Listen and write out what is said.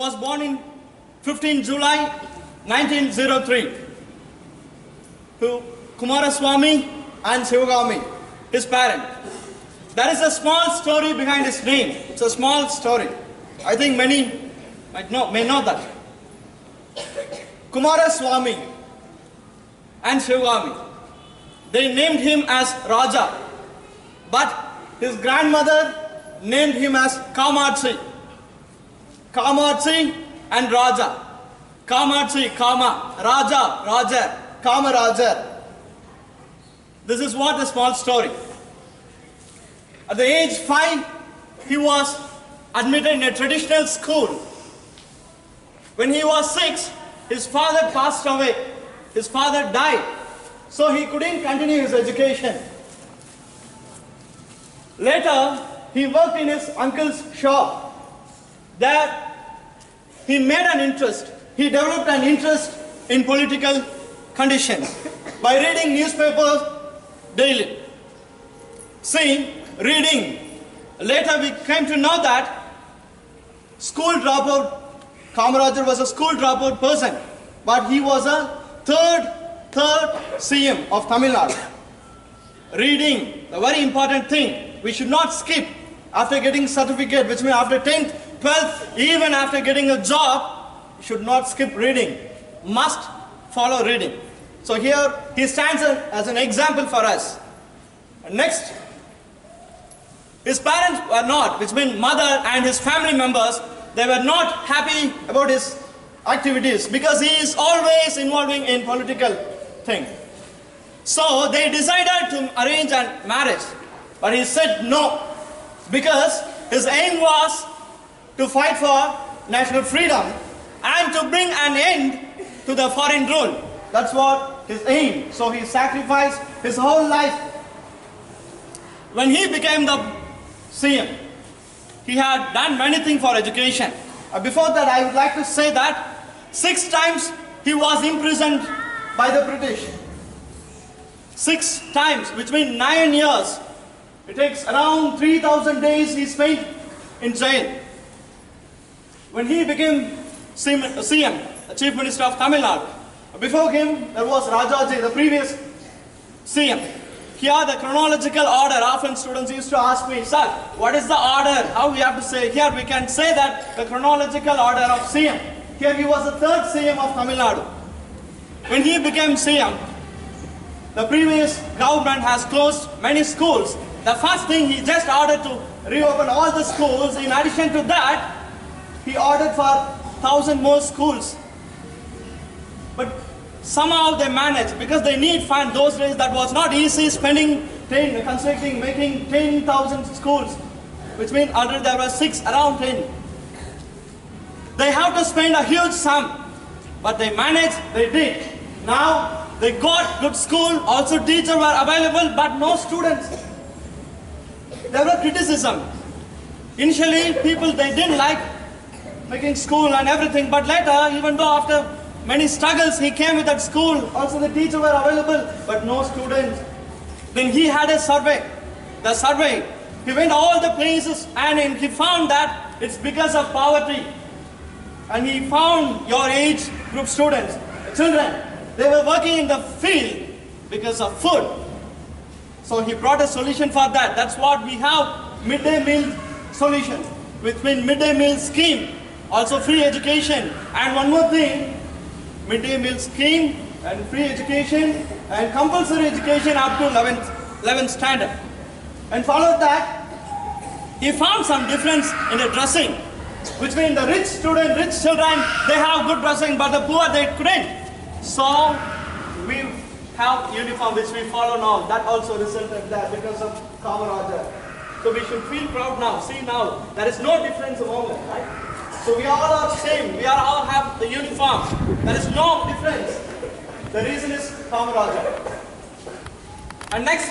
Was born in 15 July 1903 to Kumaraswamy and Shivagami, his parent. There is a small story behind his name. It's a small story. I think many may know that. Kumaraswamy and Shivagami, they named him as Raja, but his grandmother named him as Kamarajar. Kamarji and Raja. Kamarji, Kama, Raja, Raja, Kamarajar. This is what a small story. At the age 5, he was admitted in a traditional school. When he was 6, his father passed away. His father died. So he couldn't continue his education. Later, he worked in his uncle's shop. There, he made an interest. He developed an interest in political conditions by reading newspapers daily. See, reading. Later, we came to know that school dropout. Kamarajar was a school dropout person, but he was a third CM of TamilNadu. Reading, a very important thing. We should not skip after getting certificate, which means after 10th, 12th, even after getting a job, you should not skip reading. Must follow reading. So here he stands as an example for us. Next, his parents were not, which means mother and his family members, they were not happy about his activities because he is always involving in political things. So they decided to arrange a marriage, but he said no, because his aim was to fight for national freedom and to bring an end to the foreign rule. That's what his aim. So he sacrificed his whole life. When he became the CM, he had done many things for education. Before that, I would like to say that 6 times he was imprisoned by the British. 6 times, which means 9 years. It takes around 3,000 days he spent in jail. When he became CM, the Chief Minister of Tamil Nadu, before him there was Rajaji, the previous CM. Here the chronological order, often students used to ask me, sir, what is the order? How we have to say? Here we can say that the chronological order of CM. Here he was the 3rd CM of Tamil Nadu. When he became CM, the previous government has closed many schools. The first thing, he just ordered to reopen all the schools. In addition to that, he ordered for 1,000 more schools. But somehow they managed, because they need fund. Those days that was not easy, making 10,000 schools, which means already there were 6, around 10. They have to spend a huge sum, but they managed, they did. Now they got good school, also teachers were available, but no students. There were criticism. Initially, people, they didn't like making school and everything, but later, even though after many struggles, he came with that school, also the teachers were available, but no students. Then he had a survey. The survey, he went all the places and he found that it's because of poverty. And he found your age group students, children, they were working in the field because of food. So he brought a solution for that. That's what we have, midday meal solution, which means midday meal scheme, also free education. And one more thing, midday meal scheme and free education and compulsory education up to 11th standard. And followed that, he found some difference in the dressing, which means the rich student, rich children, they have good dressing, but the poor, they couldn't. So we have uniform which we follow now. That also resulted there because of Kamarajar. So we should feel proud now. See now, there is no difference among them, right? So we all are same. We all have the uniform. There is no difference. The reason is Kamarajar. And next.